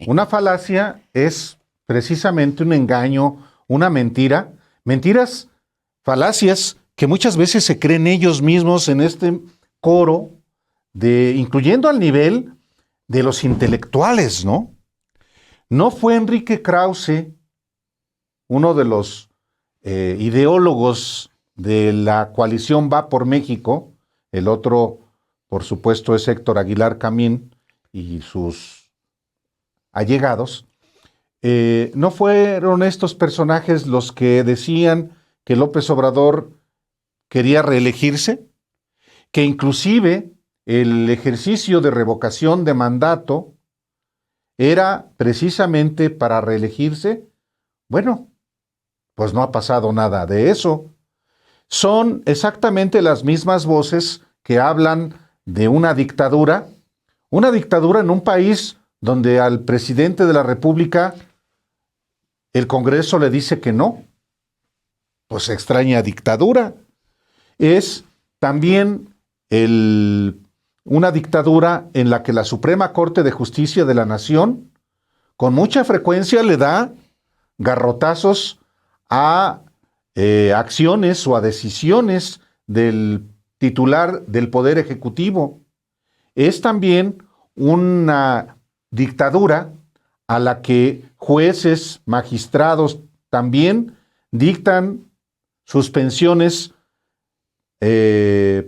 Una falacia es precisamente un engaño, una mentira, mentiras, falacias que muchas veces se creen ellos mismos en este coro de, incluyendo al nivel de los intelectuales, ¿no? No fue Enrique Krause, uno de los ideólogos de la coalición Va por México, el otro, por supuesto, es Héctor Aguilar Camín y sus allegados. No fueron estos personajes los que decían que López Obrador quería reelegirse, que inclusive el ejercicio de revocación de mandato era precisamente para reelegirse. Bueno, pues no ha pasado nada de eso. Son exactamente las mismas voces que hablan de una dictadura en un país donde al presidente de la República el Congreso le dice que no. Pues extraña dictadura. Es también una dictadura en la que la Suprema Corte de Justicia de la Nación con mucha frecuencia le da garrotazos a acciones o a decisiones del titular del Poder Ejecutivo. Es también una dictadura a la que jueces, magistrados también dictan suspensiones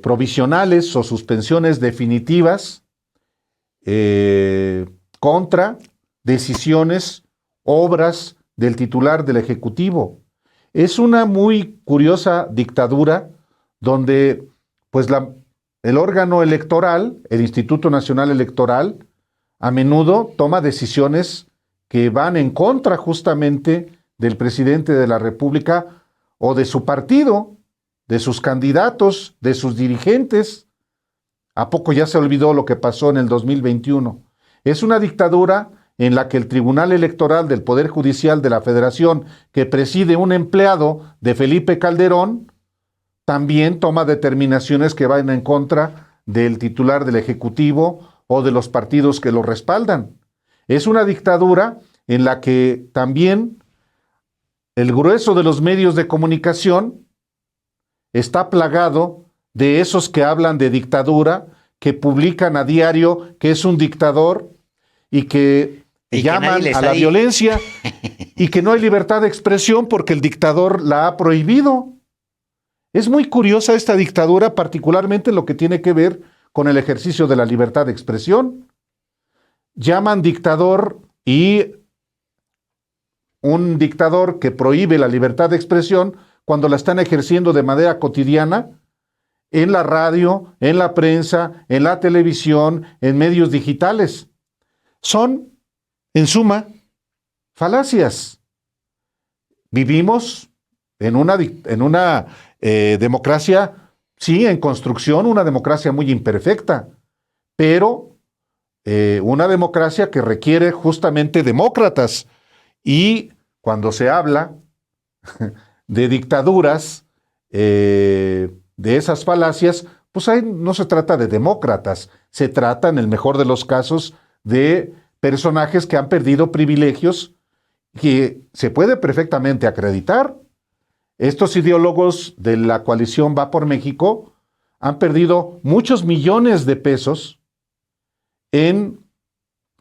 provisionales o suspensiones definitivas contra decisiones, obras del titular del Ejecutivo. Es una muy curiosa dictadura donde pues el órgano electoral, el Instituto Nacional Electoral, a menudo toma decisiones que van en contra justamente del presidente de la República o de su partido, de sus candidatos, de sus dirigentes. ¿A poco ya se olvidó lo que pasó en el 2021? Es una dictadura en la que el Tribunal Electoral del Poder Judicial de la Federación, que preside un empleado de Felipe Calderón, también toma determinaciones que van en contra del titular del Ejecutivo o de los partidos que lo respaldan. Es una dictadura en la que también el grueso de los medios de comunicación está plagado de esos que hablan de dictadura, que publican a diario que es un dictador y que llaman a la violencia y que no hay libertad de expresión porque el dictador la ha prohibido. Es muy curiosa esta dictadura, particularmente en lo que tiene que ver con el ejercicio de la libertad de expresión. Llaman dictador y un dictador que prohíbe la libertad de expresión cuando la están ejerciendo de manera cotidiana en la radio, en la prensa, en la televisión, en medios digitales. Son, en suma, falacias. Vivimos en una democracia, sí, en construcción, una democracia muy imperfecta, pero una democracia que requiere justamente demócratas. Y cuando se habla de dictaduras, de esas falacias, pues ahí no se trata de demócratas, se trata, en el mejor de los casos, de personajes que han perdido privilegios que se puede perfectamente acreditar. Estos ideólogos de la coalición Va por México han perdido muchos millones de pesos en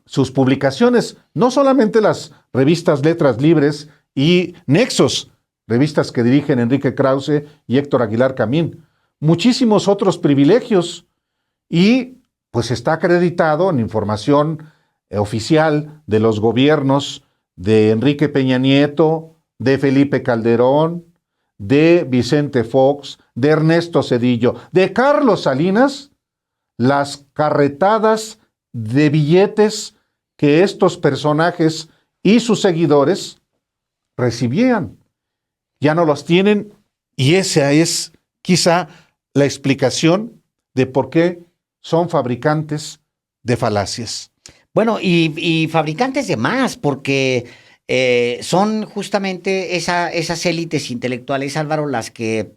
sus publicaciones, no solamente las revistas Letras Libres y Nexos, revistas que dirigen Enrique Krause y Héctor Aguilar Camín, muchísimos otros privilegios, y pues está acreditado en información oficial de los gobiernos de Enrique Peña Nieto, de Felipe Calderón, de Vicente Fox, de Ernesto Zedillo, de Carlos Salinas, las carretadas de billetes que estos personajes y sus seguidores recibían. Ya no los tienen, y esa es quizá la explicación de por qué son fabricantes de falacias. Bueno, y fabricantes de más, porque son justamente esas élites intelectuales, Álvaro, las que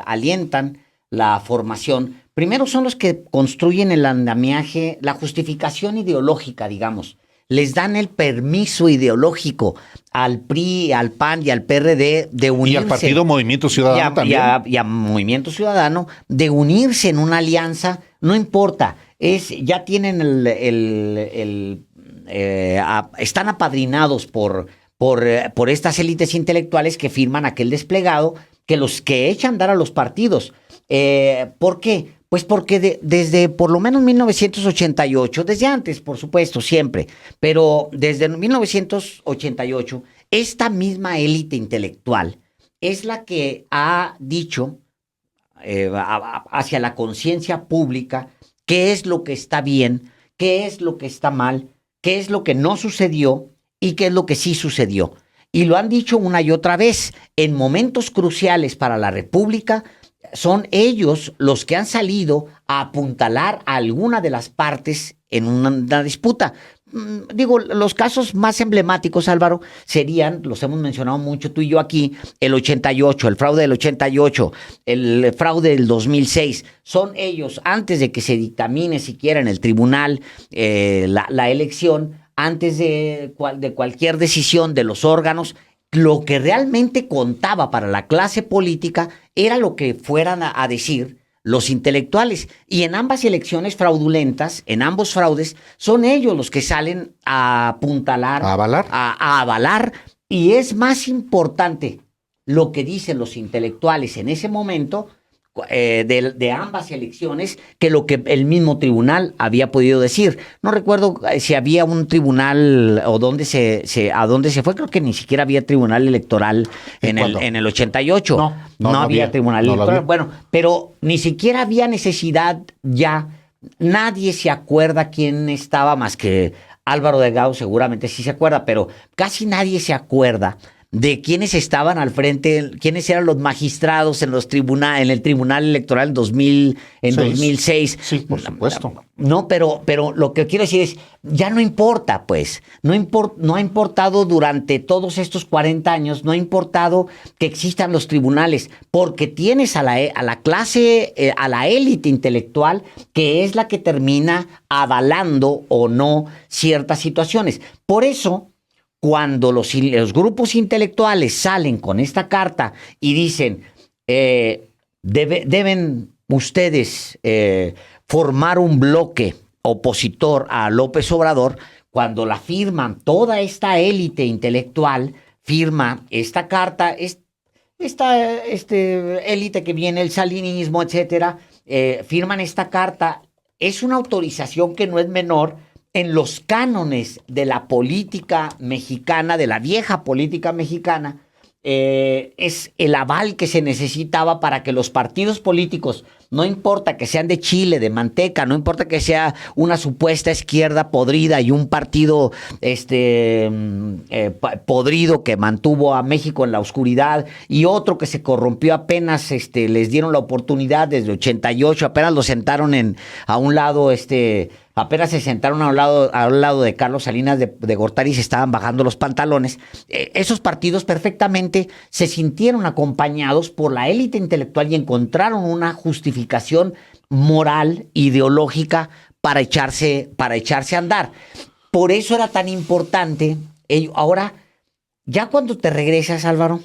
alientan la formación. Primero son los que construyen el andamiaje, la justificación ideológica, digamos, les dan el permiso ideológico al PRI, al PAN y al PRD de unirse. Y al Partido Movimiento Ciudadano también. Y a Movimiento Ciudadano de unirse en una alianza, no importa, ya tienen están apadrinados por estas élites intelectuales que firman aquel desplegado que los que echan a andar a los partidos. ¿Por qué? Pues porque desde por lo menos 1988, desde antes, por supuesto, siempre, pero desde 1988, esta misma élite intelectual es la que ha dicho hacia la conciencia pública qué es lo que está bien, qué es lo que está mal, qué es lo que no sucedió y qué es lo que sí sucedió. Y lo han dicho una y otra vez, en momentos cruciales para la República, son ellos los que han salido a apuntalar a alguna de las partes en una disputa. Digo, los casos más emblemáticos, Álvaro, serían, los hemos mencionado mucho tú y yo aquí, el 88, el fraude del 88, el fraude del 2006. Son ellos, antes de que se dictamine siquiera en el tribunal la elección, antes de cualquier decisión de los órganos, lo que realmente contaba para la clase política era lo que fueran a decir los intelectuales. Y en ambas elecciones fraudulentas, en ambos fraudes, son ellos los que salen a apuntalar, a avalar. Y es más importante lo que dicen los intelectuales en ese momento de ambas elecciones que lo que el mismo tribunal había podido decir. No recuerdo si había un tribunal o a dónde se fue. Creo que ni siquiera había tribunal electoral en el 88. No había tribunal electoral. Bueno, pero ni siquiera había necesidad ya. Nadie se acuerda quién estaba más que Álvaro Delgado, seguramente sí se acuerda, pero casi nadie se acuerda de quiénes estaban al frente, quiénes eran los magistrados en el Tribunal Electoral en 2006. Sí, por supuesto. No, pero lo que quiero decir es, ya no importa, pues. No ha importado durante todos estos 40 años, no ha importado que existan los tribunales, porque tienes a la clase, a la élite intelectual, que es la que termina avalando o no ciertas situaciones. Por eso, cuando los grupos intelectuales salen con esta carta y dicen, deben ustedes formar un bloque opositor a López Obrador, cuando la firman, toda esta élite intelectual firma esta carta, esta élite que viene, el salinismo, etcétera, firman esta carta, es una autorización que no es menor en los cánones de la política mexicana, de la vieja política mexicana. Es el aval que se necesitaba para que los partidos políticos, no importa que sean de chile, de manteca, no importa que sea una supuesta izquierda podrida y un partido podrido que mantuvo a México en la oscuridad y otro que se corrompió apenas, les dieron la oportunidad desde 88, apenas lo sentaron a un lado, apenas se sentaron a un lado de Carlos Salinas de Gortari y se estaban bajando los pantalones. Esos partidos perfectamente se sintieron acompañados por la élite intelectual y encontraron una justificación moral, ideológica para echarse a andar. Por eso era tan importante. Ahora, ya cuando te regresas, Álvaro,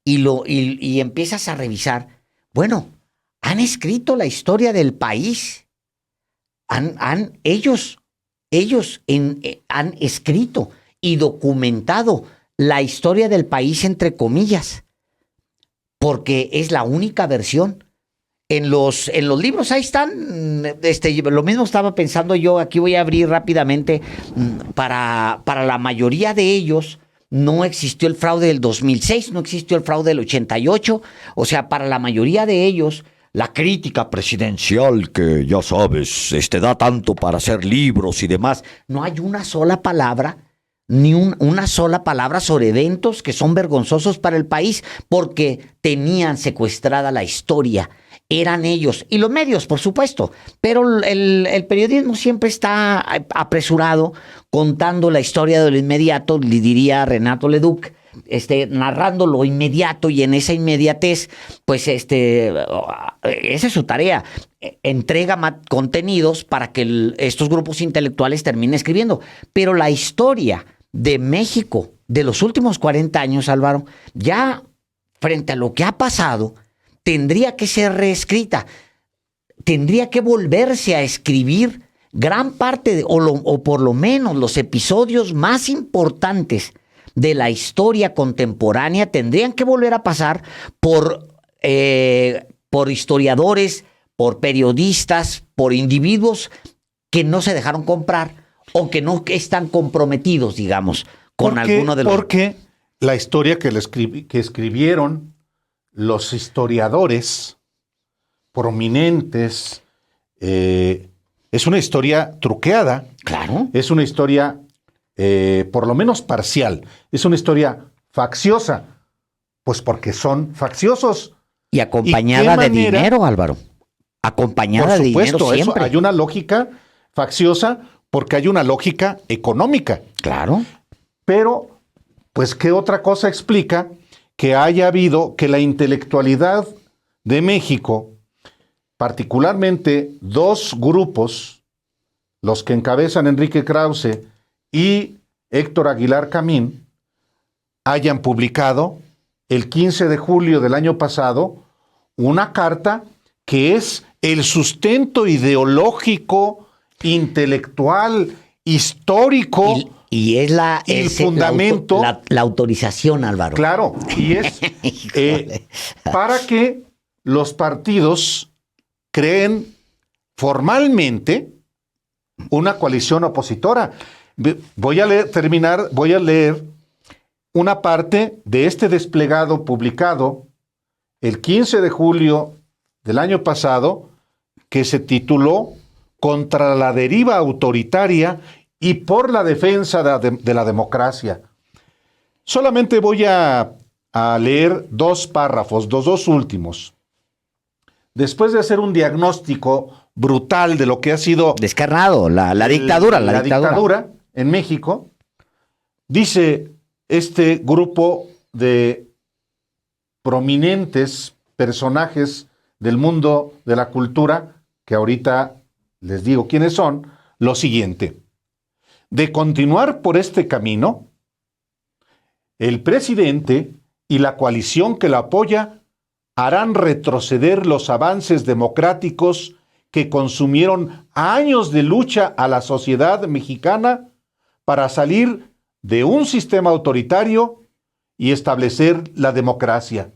y empiezas a revisar, bueno, han escrito la historia del país. Ellos han escrito y documentado la historia del país, entre comillas, porque es la única versión. En los libros ahí están, lo mismo estaba pensando yo, aquí voy a abrir rápidamente, para la mayoría de ellos no existió el fraude del 2006, no existió el fraude del 88, o sea, para la mayoría de ellos, la crítica presidencial, que ya sabes, da tanto para hacer libros y demás, no hay una sola palabra, ni una sola palabra sobre eventos que son vergonzosos para el país, porque tenían secuestrada la historia. Eran ellos, y los medios, por supuesto, pero el periodismo siempre está apresurado contando la historia de lo inmediato, le diría Renato Leduc, narrando lo inmediato y en esa inmediatez, pues esa es su tarea. Entrega contenidos para que estos grupos intelectuales terminen escribiendo. Pero la historia de México de los últimos 40 años, Álvaro, ya frente a lo que ha pasado, tendría que ser reescrita. Tendría que volverse a escribir gran parte, o por lo menos los episodios más importantes de la historia contemporánea, tendrían que volver a pasar por historiadores, por periodistas, por individuos que no se dejaron comprar o que no están comprometidos, digamos, con alguno de los... Porque la historia que escribieron los historiadores prominentes es una historia truqueada. Claro. Es una historia por lo menos parcial. Es una historia facciosa. Pues porque son facciosos. Y acompañada de dinero, Álvaro. Acompañada de dinero siempre. Hay una lógica facciosa porque hay una lógica económica. Claro. Pero, pues, ¿qué otra cosa explica que haya habido que la intelectualidad de México, particularmente dos grupos, los que encabezan Enrique Krause y Héctor Aguilar Camín, hayan publicado el 15 de julio del año pasado una carta que es el sustento ideológico, intelectual, histórico y es el fundamento, la autorización, Álvaro. Claro, y es para que los partidos creen formalmente una coalición opositora. Voy a leer una parte de este desplegado publicado el 15 de julio del año pasado, que se tituló Contra la deriva autoritaria y por la defensa de la democracia. Solamente voy a leer dos párrafos, los dos últimos. Después de hacer un diagnóstico brutal de lo que ha sido... Descarnado, la dictadura. La dictadura en México, dice este grupo de prominentes personajes del mundo de la cultura, que ahorita les digo quiénes son, lo siguiente: de continuar por este camino, el presidente y la coalición que lo apoya harán retroceder los avances democráticos que consumieron años de lucha a la sociedad mexicana para salir de un sistema autoritario y establecer la democracia.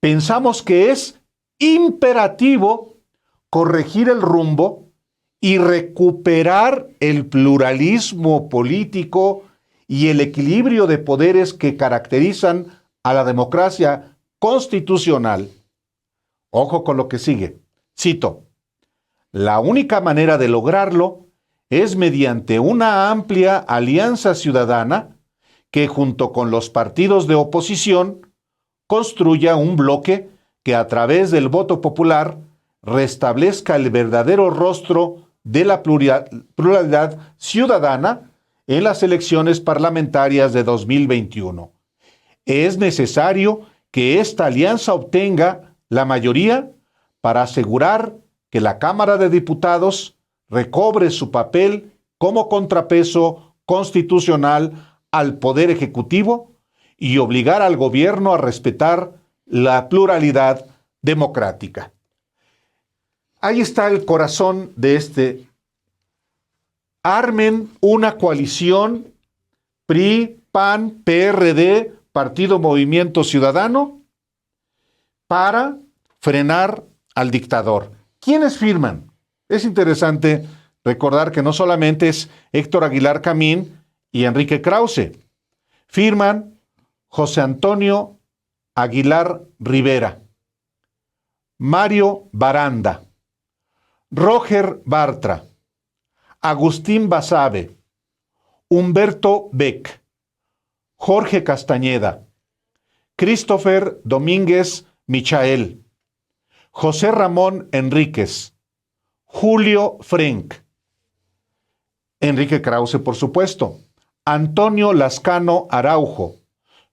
Pensamos que es imperativo corregir el rumbo y recuperar el pluralismo político y el equilibrio de poderes que caracterizan a la democracia constitucional. Ojo con lo que sigue. Cito: la única manera de lograrlo es mediante una amplia alianza ciudadana que, junto con los partidos de oposición, construya un bloque que, a través del voto popular, restablezca el verdadero rostro de la pluralidad ciudadana en las elecciones parlamentarias de 2021. Es necesario que esta alianza obtenga la mayoría para asegurar que la Cámara de Diputados recobre su papel como contrapeso constitucional al Poder Ejecutivo y obligar al gobierno a respetar la pluralidad democrática. Ahí está el corazón de este. Armen una coalición PRI, PAN, PRD, Partido Movimiento Ciudadano, para frenar al dictador. ¿Quiénes firman? Es interesante recordar que no solamente es Héctor Aguilar Camín y Enrique Krause. Firman José Antonio Aguilar Rivera, Mario Baranda, Roger Bartra, Agustín Basabe, Humberto Beck, Jorge Castañeda, Christopher Domínguez Michael, José Ramón Enríquez, Julio Frenk, Enrique Krause, por supuesto, Antonio Lascano Araujo,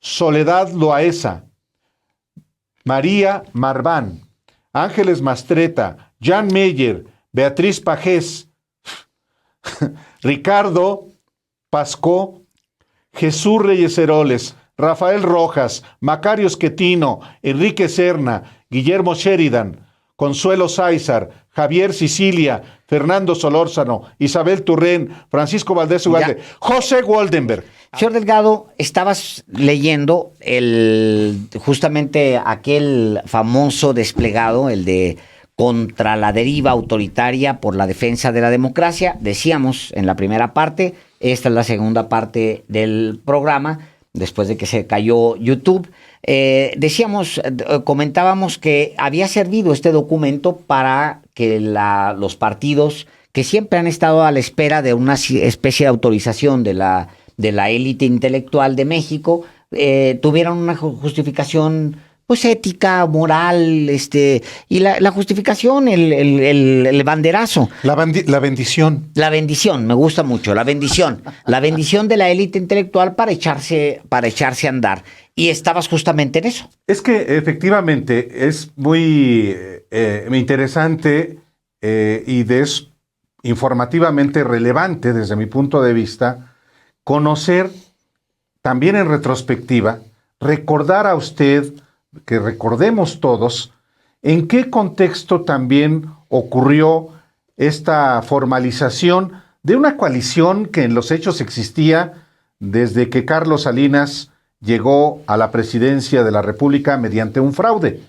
Soledad Loaesa, María Marván, Ángeles Mastreta, Jan Meyer, Beatriz Pajés, Ricardo Pascó, Jesús Reyes Heroles, Rafael Rojas, Macario Schettino, Enrique Serna, Guillermo Sheridan, Consuelo Sáizar, Javier Sicilia, Fernando Solórzano, Isabel Turrén, Francisco Valdés Ugalde, José Goldenberg. Señor Delgado, estabas leyendo justamente aquel famoso desplegado, el de contra la deriva autoritaria por la defensa de la democracia. Decíamos en la primera parte, esta es la segunda parte del programa, después de que se cayó YouTube. Comentábamos que había servido este documento para que los partidos que siempre han estado a la espera de una especie de autorización de la élite intelectual de México, tuvieron una justificación pues ética, moral, y la justificación, el banderazo. La bendición. La bendición, me gusta mucho, la bendición. La bendición de la élite intelectual para echarse a andar. Y estabas justamente en eso. Es que efectivamente es muy interesante y informativamente relevante desde mi punto de vista conocer también en retrospectiva, recordar a usted, que recordemos todos, en qué contexto también ocurrió esta formalización de una coalición que en los hechos existía desde que Carlos Salinas llegó a la presidencia de la República mediante un fraude.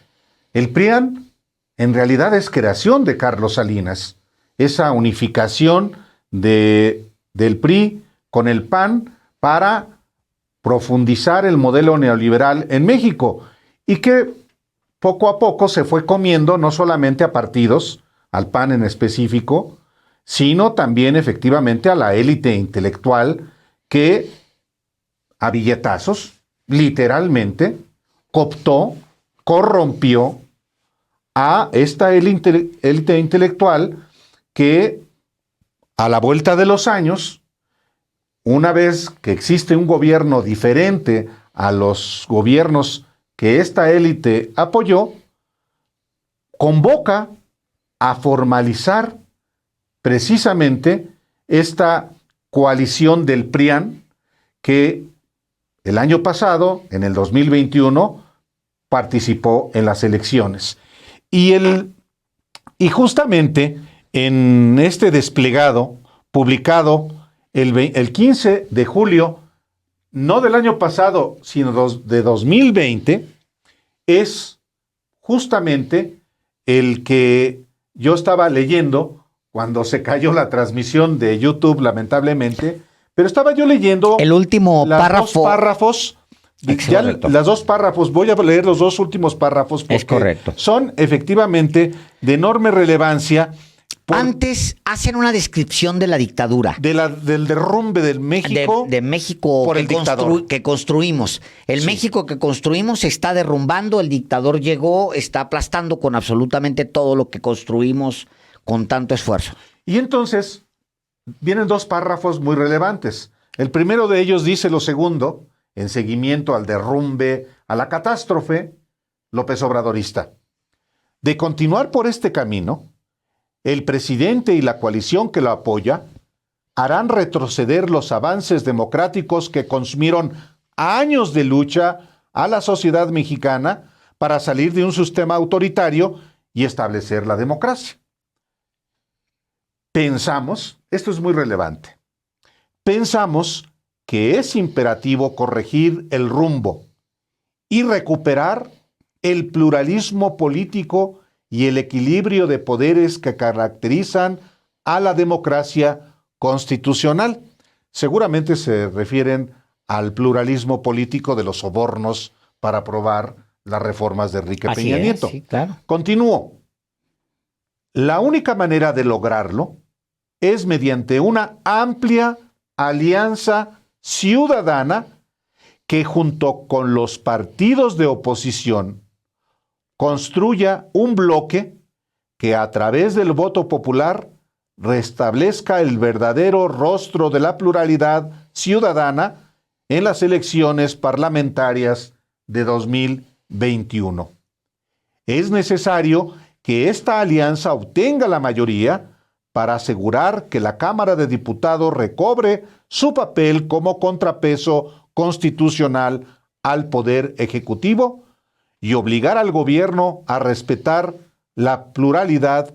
El PRIAN en realidad es creación de Carlos Salinas, esa unificación del PRI con el PAN para profundizar el modelo neoliberal en México y que poco a poco se fue comiendo no solamente a partidos, al PAN en específico, sino también efectivamente a la élite intelectual que a billetazos, literalmente, cooptó, corrompió a esta élite intelectual que a la vuelta de los años, una vez que existe un gobierno diferente a los gobiernos que esta élite apoyó, convoca a formalizar precisamente esta coalición del PRIAN que el año pasado, en el 2021, participó en las elecciones. Y justamente en este desplegado publicado el 15 de julio, no del año pasado, sino de 2020, es justamente el que yo estaba leyendo cuando se cayó la transmisión de YouTube, lamentablemente, pero estaba yo leyendo el último párrafo. Las dos párrafos, voy a leer los dos últimos párrafos porque es correcto. Son efectivamente de enorme relevancia. Antes hacen una descripción de la dictadura. Del derrumbe del México. De México por el dictador. Que construimos. El sí. México que construimos se está derrumbando, el dictador llegó, está aplastando con absolutamente todo lo que construimos con tanto esfuerzo. Y entonces vienen dos párrafos muy relevantes. El primero de ellos dice lo segundo, en seguimiento al derrumbe, a la catástrofe López Obradorista. De continuar por este camino, el presidente y la coalición que lo apoya harán retroceder los avances democráticos que consumieron años de lucha a la sociedad mexicana para salir de un sistema autoritario y establecer la democracia. Pensamos, esto es muy relevante, pensamos que es imperativo corregir el rumbo y recuperar el pluralismo político y el equilibrio de poderes que caracterizan a la democracia constitucional. Seguramente se refieren al pluralismo político de los sobornos para aprobar las reformas de Enrique Peña Nieto. Sí, claro. Continúo. La única manera de lograrlo es mediante una amplia alianza ciudadana que junto con los partidos de oposición construya un bloque que a través del voto popular restablezca el verdadero rostro de la pluralidad ciudadana en las elecciones parlamentarias de 2021. Es necesario que esta alianza obtenga la mayoría para asegurar que la Cámara de Diputados recobre su papel como contrapeso constitucional al Poder Ejecutivo y obligar al gobierno a respetar la pluralidad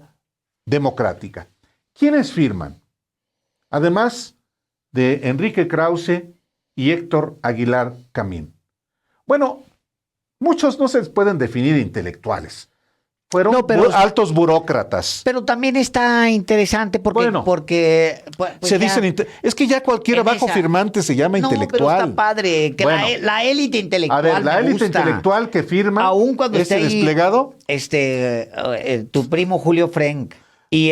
democrática. ¿Quiénes firman? Además de Enrique Krause y Héctor Aguilar Camín. Bueno, muchos no se pueden definir intelectuales. Fueron altos burócratas. Pero también está interesante porque pues se dicen, es que ya cualquier bajo firmante se llama intelectual. Pero está padre, que la élite intelectual. A ver, la élite intelectual que firma aún cuando ese desplegado. Tu primo Julio Frenk y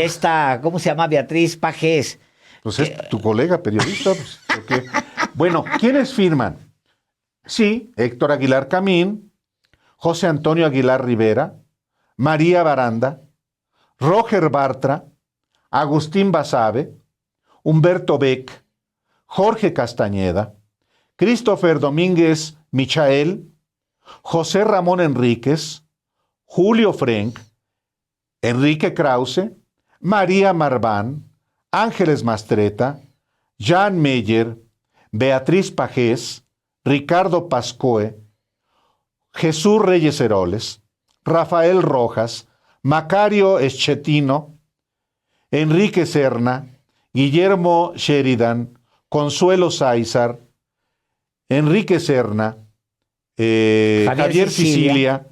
¿cómo se llama? Beatriz Pajés. Pues es tu colega periodista. Pues, porque... Bueno, ¿quiénes firman? Sí, Héctor Aguilar Camín, José Antonio Aguilar Rivera, María Baranda, Roger Bartra, Agustín Basabe, Humberto Beck, Jorge Castañeda, Christopher Domínguez Michael, José Ramón Enríquez, Julio Frenk, Enrique Krause, María Marván, Ángeles Mastreta, Jan Meyer, Beatriz Pajés, Ricardo Pascoe, Jesús Reyes Heroles, Rafael Rojas, Macario Schettino, Enrique Serna, Guillermo Sheridan, Consuelo Sáizar, Enrique Serna, Javier Sicilia,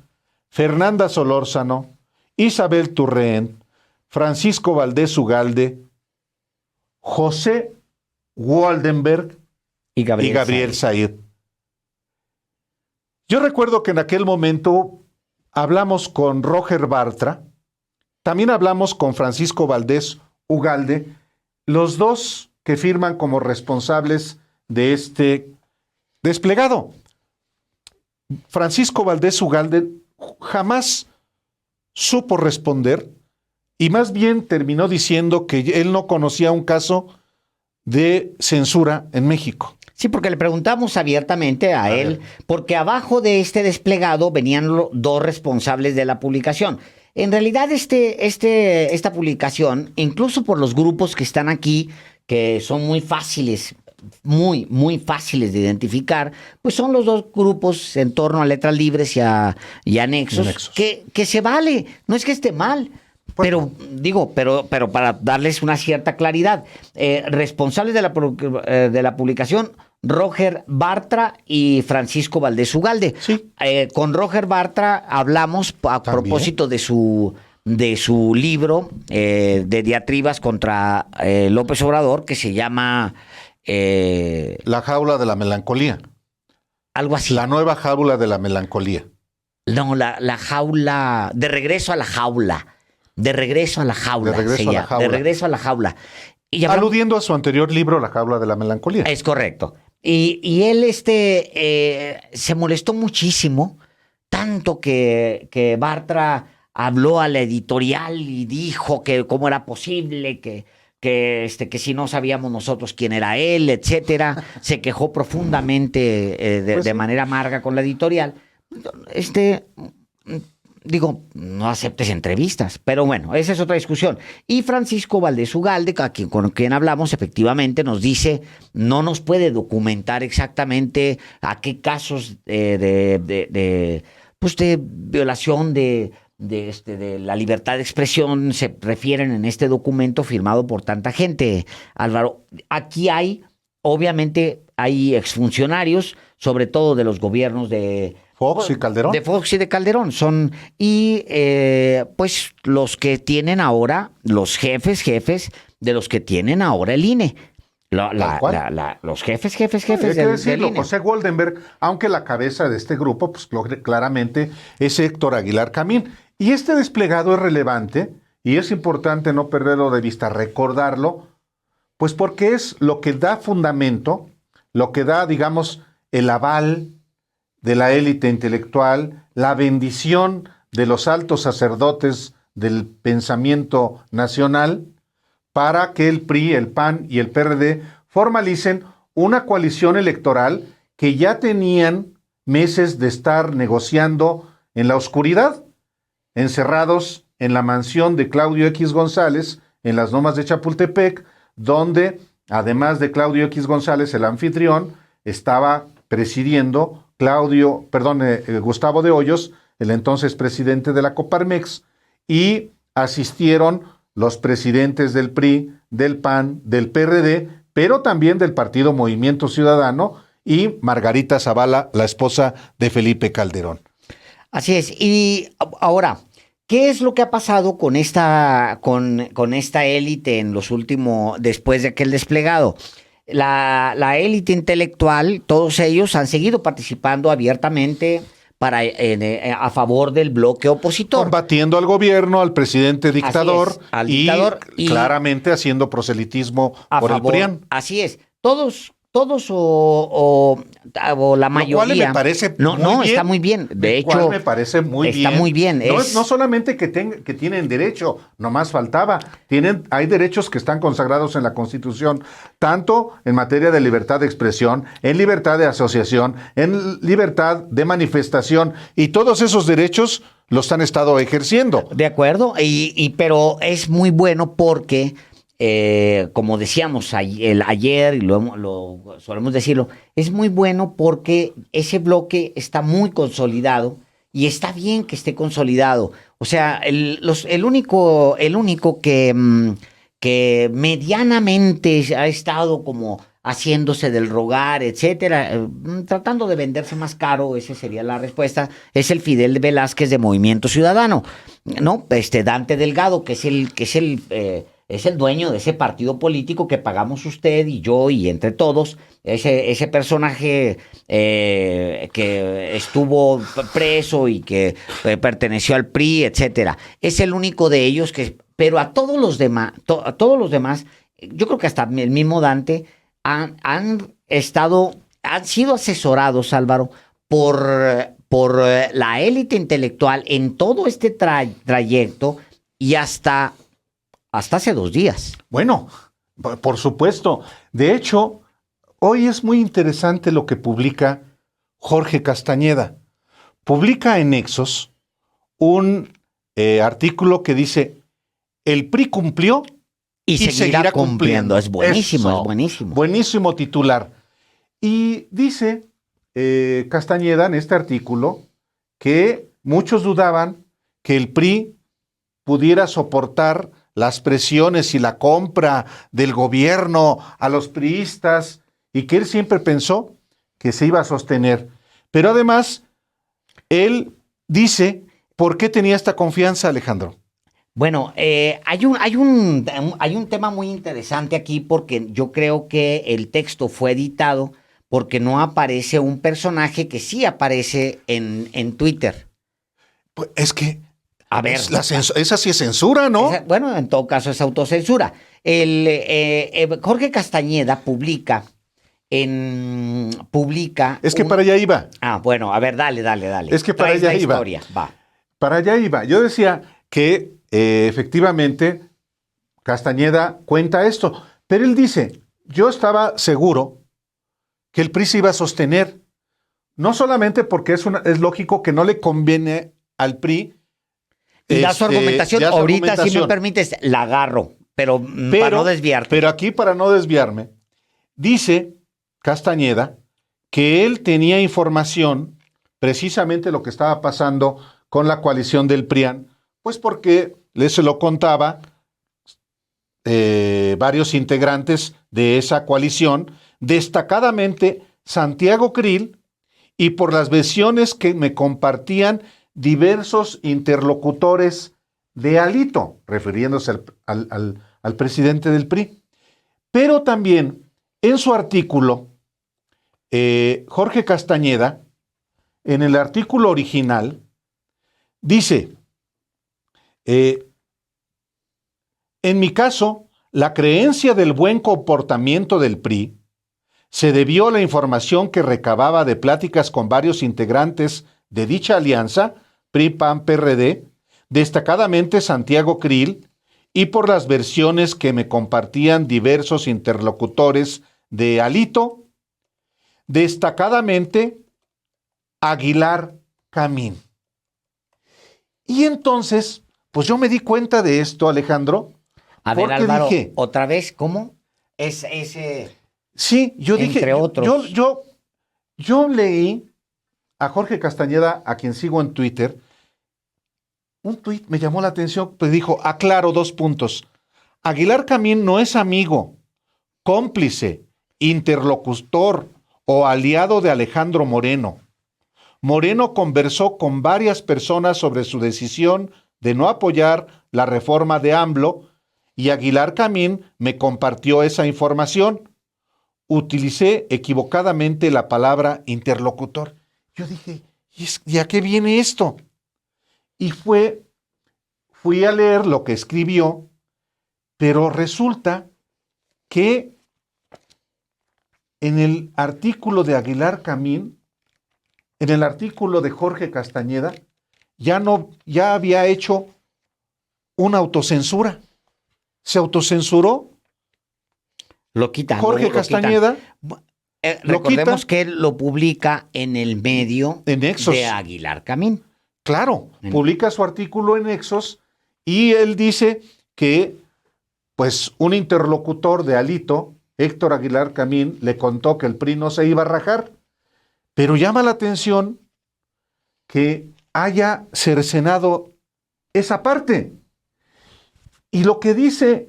Fernanda Solórzano, Isabel Turrent, Francisco Valdés Ugalde, José Waldenberg y Gabriel Said. Yo recuerdo que en aquel momento hablamos con Roger Bartra, también hablamos con Francisco Valdés Ugalde, los dos que firman como responsables de este desplegado. Francisco Valdés Ugalde jamás supo responder y más bien terminó diciendo que él no conocía un caso de censura en México. Sí, porque le preguntamos abiertamente a él, porque abajo de este desplegado venían dos responsables de la publicación. En realidad, esta publicación, incluso por los grupos que están aquí, que son muy fáciles, muy fáciles de identificar, pues son los dos grupos en torno a Letras Libres y a Nexos. Que se vale, no es que esté mal. Pero para darles una cierta claridad, responsables de la publicación, Roger Bartra y Francisco Valdés Ugalde. Sí. Con Roger Bartra hablamos a propósito de su libro de diatribas contra López Obrador, que se llama La jaula de la melancolía. Algo así. La nueva jaula de la melancolía. No, la jaula, de regreso a la jaula. De regreso a la jaula. De regreso a la jaula. Y aludiendo a su anterior libro, La jaula de la melancolía. Es correcto. Y él se molestó muchísimo, tanto que Bartra habló a la editorial y dijo que cómo era posible que si no sabíamos nosotros quién era él, etcétera. Se quejó profundamente de manera amarga con la editorial. No aceptes entrevistas, pero bueno, esa es otra discusión. Y Francisco Valdés Ugalde, con quien hablamos, efectivamente nos dice, no nos puede documentar exactamente a qué casos de violación de la libertad de expresión se refieren en este documento firmado por tanta gente, Álvaro. Aquí obviamente hay exfuncionarios, sobre todo de los gobiernos de Fox y Calderón. De Fox y de Calderón. Pues los que tienen ahora, los jefes de los que tienen ahora el INE. Los jefes hay que decirlo, del INE. José Waldenberg, aunque la cabeza de este grupo, pues claramente es Héctor Aguilar Camín. Y este desplegado es relevante y es importante no perderlo de vista, recordarlo, pues porque es lo que da fundamento, lo que da, digamos, el aval de la élite intelectual, la bendición de los altos sacerdotes del pensamiento nacional para que el PRI, el PAN y el PRD formalicen una coalición electoral que ya tenían meses de estar negociando en la oscuridad, encerrados en la mansión de Claudio X González, en las Lomas de Chapultepec, donde, además de Claudio X González, el anfitrión, estaba presidiendo Gustavo de Hoyos, el entonces presidente de la Coparmex, y asistieron los presidentes del PRI, del PAN, del PRD, pero también del Partido Movimiento Ciudadano, y Margarita Zavala, la esposa de Felipe Calderón. Así es. Y ahora, ¿qué es lo que ha pasado con esta élite en los últimos, después de aquel desplegado? La élite intelectual, todos ellos han seguido participando abiertamente a favor del bloque opositor. Combatiendo al gobierno, al presidente dictador, y claramente haciendo proselitismo por el PRIAN. Así es. Todos o la mayoría. Lo cual me parece muy bien. Está muy bien. De hecho, me parece muy bien. Está muy bien. No solamente que tienen derecho, nomás faltaba. Hay derechos que están consagrados en la Constitución, tanto en materia de libertad de expresión, en libertad de asociación, en libertad de manifestación, y todos esos derechos los han estado ejerciendo. De acuerdo, pero es muy bueno porque como decíamos ayer, y lo solemos decirlo, es muy bueno porque ese bloque está muy consolidado y está bien que esté consolidado. O sea, el único que medianamente ha estado como haciéndose del rogar, etcétera, tratando de venderse más caro, esa sería la respuesta, es el Fidel Velázquez de Movimiento Ciudadano, ¿no? Dante Delgado, que es el dueño de ese partido político que pagamos usted y yo y entre todos, ese personaje que estuvo preso y que perteneció al PRI, etcétera. Es el único de ellos pero a todos los demás, yo creo que hasta el mismo Dante han sido asesorados, Álvaro, por la élite intelectual en todo este trayecto y hasta hace 2 días. Bueno, por supuesto. De hecho, hoy es muy interesante lo que publica Jorge Castañeda. Publica en Nexos un artículo que dice: el PRI cumplió y seguirá cumpliendo. Es buenísimo, Eso, es buenísimo. Buenísimo titular. Y dice Castañeda en este artículo que muchos dudaban que el PRI pudiera soportar las presiones y la compra del gobierno a los priistas, y que él siempre pensó que se iba a sostener. Pero además, él dice por qué tenía esta confianza, Alejandro. Bueno, hay un tema muy interesante aquí, porque yo creo que el texto fue editado porque no aparece un personaje que sí aparece en Twitter. Pues es que a ver, esa sí es censura, ¿no? Bueno, en todo caso es autocensura. Jorge Castañeda publica. Es que para allá iba. Bueno, a ver, dale. Es que para allá iba. Va. Para allá iba. Yo decía que efectivamente Castañeda cuenta esto, pero él dice: yo estaba seguro que el PRI se iba a sostener, no solamente porque es lógico que no le conviene al PRI. Y su argumentación, ahorita, si me permites, la agarro, pero para no desviarte. Pero aquí, para no desviarme, dice Castañeda que él tenía información, precisamente lo que estaba pasando con la coalición del PRIAN, pues porque se lo contaba varios integrantes de esa coalición, destacadamente Santiago Krill, y por las versiones que me compartían diversos interlocutores de Alito, refiriéndose al presidente del PRI. Pero también en su artículo, Jorge Castañeda, en el artículo original, dice: en mi caso, la creencia del buen comportamiento del PRI se debió a la información que recababa de pláticas con varios integrantes de dicha alianza, PRI-PAN-PRD, destacadamente Santiago Krill, y por las versiones que me compartían diversos interlocutores de Alito. destacadamente Aguilar Camín. Y entonces, pues yo me di cuenta de esto, Alejandro. A ver, porque Álvaro, dije, otra vez, ¿cómo? Es ese, sí, yo dije, entre otros. yo leí a Jorge Castañeda, a quien sigo en Twitter, un tuit me llamó la atención, pues dijo, aclaro 2 puntos. Aguilar Camín no es amigo, cómplice, interlocutor o aliado de Alejandro Moreno. Moreno conversó con varias personas sobre su decisión de no apoyar la reforma de AMLO y Aguilar Camín me compartió esa información. Utilicé equivocadamente la palabra interlocutor. Yo dije, ¿y a qué viene esto? Y fui a leer lo que escribió, pero resulta que en el artículo de Aguilar Camín, en el artículo de Jorge Castañeda, ya había hecho una autocensura. Se autocensuró Lo quitan. Jorge Lo Castañeda. quitan. Lo Recordemos quita que él lo publica en el medio en Nexos. de Aguilar Camín. Claro, publica su artículo en Nexos y él dice que pues un interlocutor de Alito, Héctor Aguilar Camín, le contó que el PRI no se iba a rajar, pero llama la atención que haya cercenado esa parte. Y lo que dice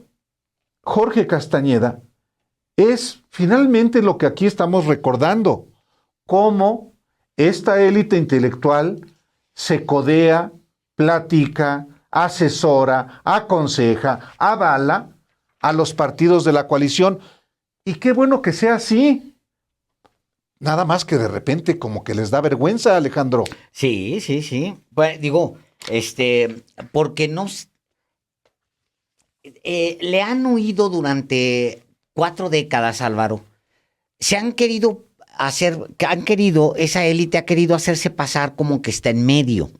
Jorge Castañeda es finalmente lo que aquí estamos recordando, cómo esta élite intelectual se codea, platica, asesora, aconseja, avala a los partidos de la coalición. Y qué bueno que sea así. Nada más que de repente como que les da vergüenza, Alejandro. Sí, sí, sí. Pues, digo, porque no le han oído durante 4 décadas, Álvaro. Se han querido esa élite ha querido hacerse pasar como que está en medio.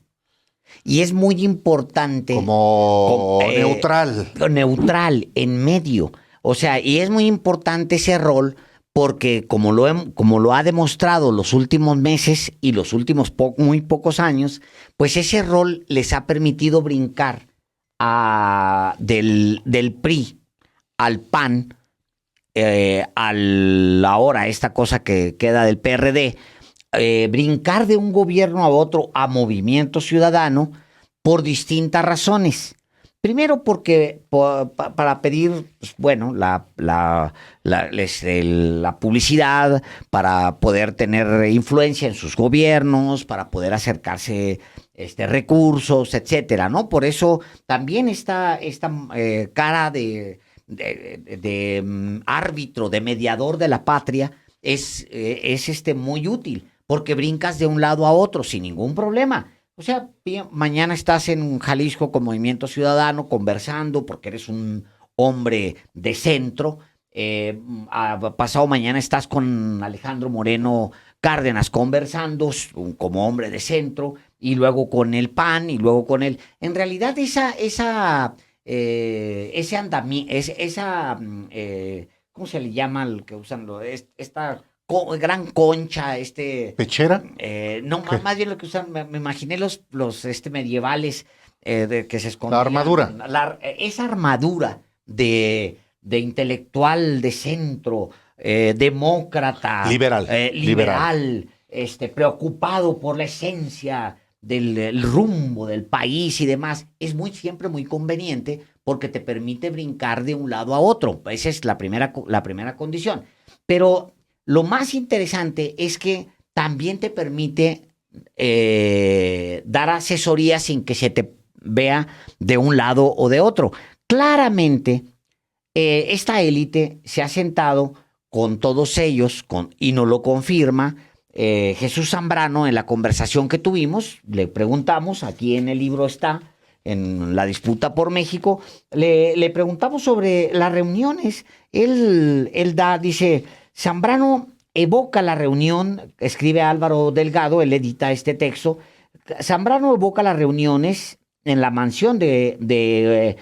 Y es muy importante. Como neutral. Neutral, en medio. O sea, y es muy importante ese rol porque como lo ha demostrado los últimos meses y los últimos muy pocos años, pues ese rol les ha permitido brincar del PRI al PAN, ahora esta cosa que queda del PRD, brincar de un gobierno a otro a Movimiento Ciudadano por distintas razones. Primero porque para pedir, pues, bueno, la publicidad, para poder tener influencia en sus gobiernos, para poder acercarse recursos, etcétera, ¿no? Por eso también esta cara de árbitro, de mediador de la patria, es muy útil, porque brincas de un lado a otro sin ningún problema. O sea, mañana estás en Jalisco con Movimiento Ciudadano conversando porque eres un hombre de centro. Pasado mañana estás con Alejandro Moreno Cárdenas conversando como hombre de centro, y luego con el PAN, y luego con el... En realidad ¿cómo se le llama el que usan? Esta gran concha, ¿Pechera? No, más bien lo que usan, me imaginé los medievales que se escondían. La armadura. Esa armadura de intelectual de centro, demócrata, liberal, preocupado por la esencia del rumbo del país y demás, es siempre muy conveniente porque te permite brincar de un lado a otro. Esa es la primera condición. Pero lo más interesante es que también te permite dar asesoría sin que se te vea de un lado o de otro. Claramente, esta élite se ha sentado con todos ellos, y nos lo confirma Jesús Zambrano en la conversación que tuvimos. Le preguntamos, aquí en el libro está, en La disputa por México, le preguntamos sobre las reuniones. Él dice... Zambrano evoca la reunión, escribe Álvaro Delgado, él edita este texto. Zambrano evoca las reuniones en la mansión de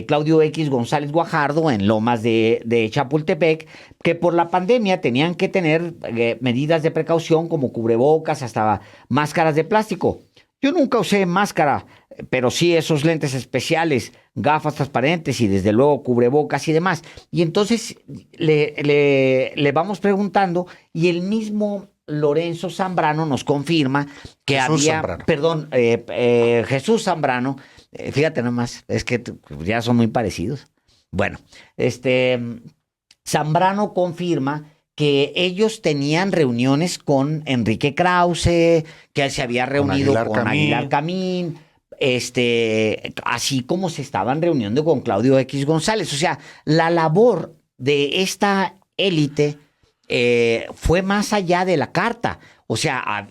Claudio X González Guajardo, en Lomas de Chapultepec, que por la pandemia tenían que tener medidas de precaución como cubrebocas, hasta máscaras de plástico. Yo nunca usé máscara, pero sí esos lentes especiales, gafas transparentes y desde luego cubrebocas y demás. Y entonces le vamos preguntando y el mismo Lorenzo Zambrano nos confirma que Jesús Zambrano, fíjate nomás, es que ya son muy parecidos. Bueno, Zambrano confirma que ellos tenían reuniones con Enrique Krause, que él se había reunido con Aguilar Camín, así como se estaban reuniendo con Claudio X González. O sea, la labor de esta élite fue más allá de la carta. O sea,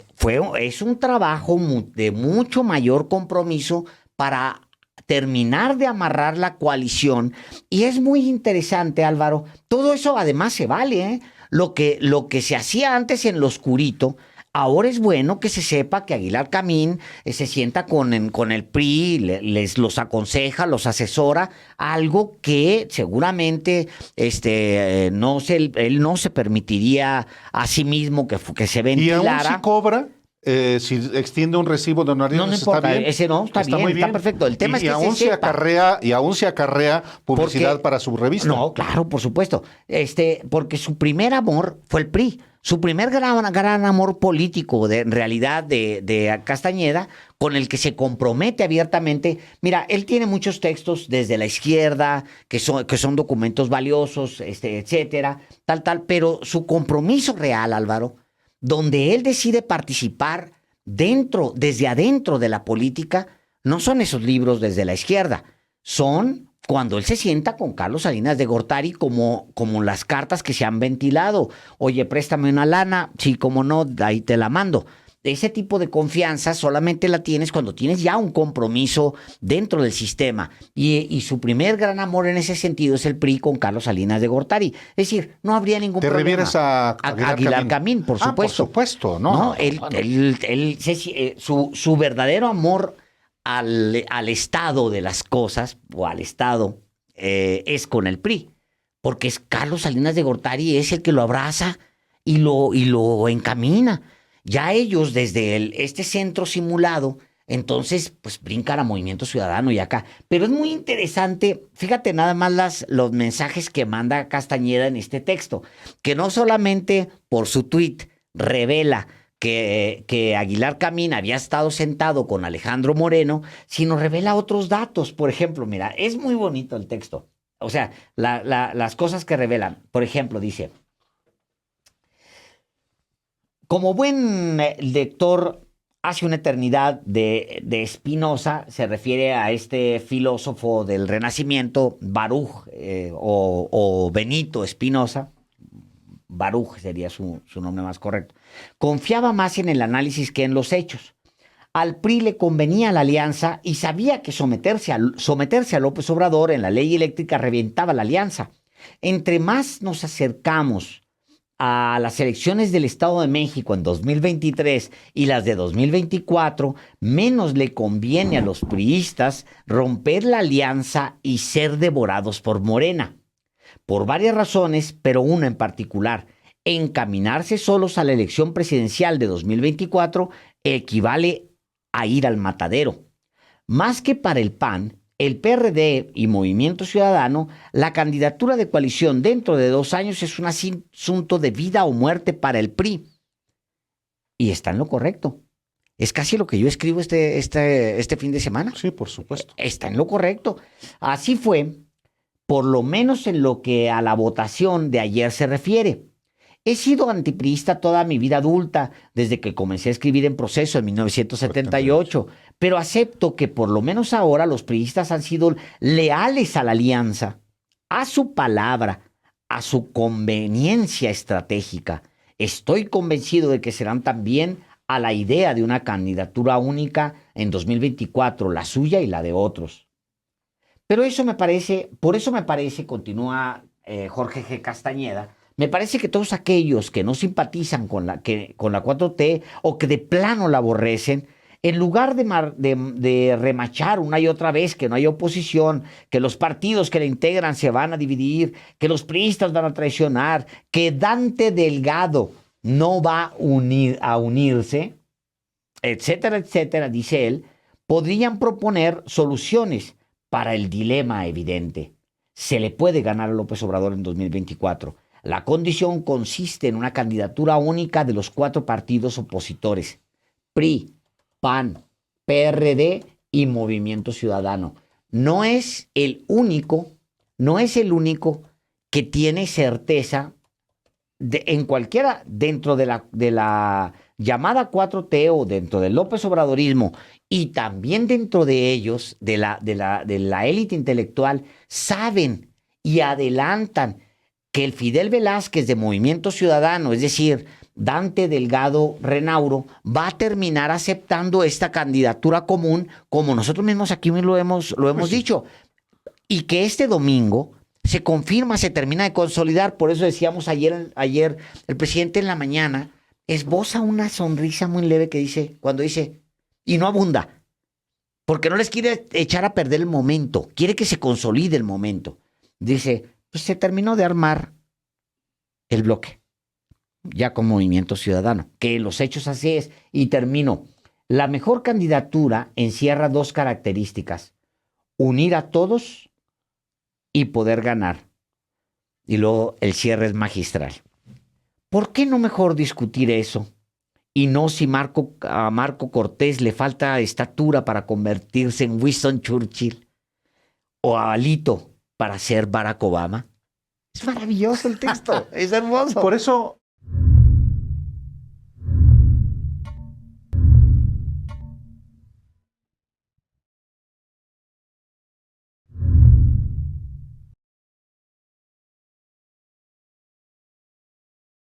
es un trabajo de mucho mayor compromiso para terminar de amarrar la coalición. Y es muy interesante, Álvaro. Todo eso además se vale, ¿eh? Lo que se hacía antes en lo oscurito, ahora es bueno que se sepa que Aguilar Camín se sienta con el PRI, les los aconseja, los asesora, algo que seguramente él no se permitiría a sí mismo que se ventilara. Y aún si cobra, si extiende un recibo de honorarios, no importa, está bien. ese no, está bien, muy bien, está perfecto. El tema es que aún se sepa. Y aún se acarrea publicidad para su revista. No, claro, por supuesto. Porque su primer amor fue el PRI. Su primer gran amor político, en realidad, de Castañeda, con el que se compromete abiertamente. Mira, él tiene muchos textos desde la izquierda, que son documentos valiosos, etcétera, tal, pero su compromiso real, Álvaro, donde él decide participar desde adentro de la política, no son esos libros desde la izquierda, son cuando él se sienta con Carlos Salinas de Gortari, como las cartas que se han ventilado. Oye, préstame una lana, sí, cómo no, ahí te la mando. Ese tipo de confianza solamente la tienes cuando tienes ya un compromiso dentro del sistema. Y su primer gran amor en ese sentido es el PRI con Carlos Salinas de Gortari. Es decir, no habría ningún problema. ¿Te refieres a Aguilar Camín, por supuesto? Por supuesto, ¿no? Su verdadero amor al estado de las cosas, o al estado, es con el PRI. Porque es Carlos Salinas de Gortari es el que lo abraza y lo encamina. Ya ellos, desde este centro simulado, entonces, pues brincan a Movimiento Ciudadano y acá. Pero es muy interesante, fíjate nada más los mensajes que manda Castañeda en este texto, que no solamente por su tuit revela que Aguilar Camín había estado sentado con Alejandro Moreno, sino revela otros datos. Por ejemplo, mira, es muy bonito el texto. O sea, las cosas que revelan. Por ejemplo, dice: como buen lector hace una eternidad de Spinoza, se refiere a este filósofo del Renacimiento, Baruch, o Benito Spinoza. Baruch sería su nombre más correcto. Confiaba más en el análisis que en los hechos. Al PRI le convenía la alianza y sabía que someterse a López Obrador en la ley eléctrica reventaba la alianza. Entre más nos acercamos a las elecciones del Estado de México en 2023 y las de 2024, menos le conviene a los priistas romper la alianza y ser devorados por Morena. Por varias razones, pero una en particular: encaminarse solos a la elección presidencial de 2024 equivale a ir al matadero. Más que para el PAN, el PRD y Movimiento Ciudadano, la candidatura de coalición dentro de 2 años es un asunto de vida o muerte para el PRI. Y está en lo correcto. Es casi lo que yo escribo este fin de semana. Sí, por supuesto. Está en lo correcto. Así fue, por lo menos en lo que a la votación de ayer se refiere. He sido antipriista toda mi vida adulta, desde que comencé a escribir en Proceso en 1978, pero acepto que por lo menos ahora los priistas han sido leales a la alianza, a su palabra, a su conveniencia estratégica. Estoy convencido de que serán también a la idea de una candidatura única en 2024, la suya y la de otros. Pero por eso me parece, continúa Jorge G. Castañeda, me parece que todos aquellos que no simpatizan con la 4T o que de plano la aborrecen, En lugar de remachar una y otra vez que no hay oposición, que los partidos que la integran se van a dividir, que los priistas van a traicionar, que Dante Delgado no va a unirse, etcétera, etcétera, dice él, podrían proponer soluciones para el dilema evidente. Se le puede ganar a López Obrador en 2024. La condición consiste en una candidatura única de los 4 partidos opositores: PRI, PAN, PRD y Movimiento Ciudadano. No es el único que tiene certeza en cualquiera, dentro de la llamada 4T o dentro del López Obradorismo, y también dentro de ellos, de la élite intelectual, saben y adelantan que el Fidel Velázquez de Movimiento Ciudadano, es decir, Dante Delgado Renauro, va a terminar aceptando esta candidatura común, como nosotros mismos aquí lo hemos dicho, y que este domingo se confirma, se termina de consolidar. Por eso decíamos ayer el presidente en la mañana esboza una sonrisa muy leve que dice, cuando dice, y no abunda, porque no les quiere echar a perder el momento, quiere que se consolide el momento. Dice, pues se terminó de armar el bloque, ya con Movimiento Ciudadano, que los hechos así es. Y termino. La mejor candidatura encierra 2 características: unir a todos y poder ganar. Y luego el cierre es magistral. ¿Por qué no mejor discutir eso? Y no si a Marco Cortés le falta estatura para convertirse en Winston Churchill, o a Alito para ser Barack Obama. Es maravilloso el texto, es hermoso. Por eso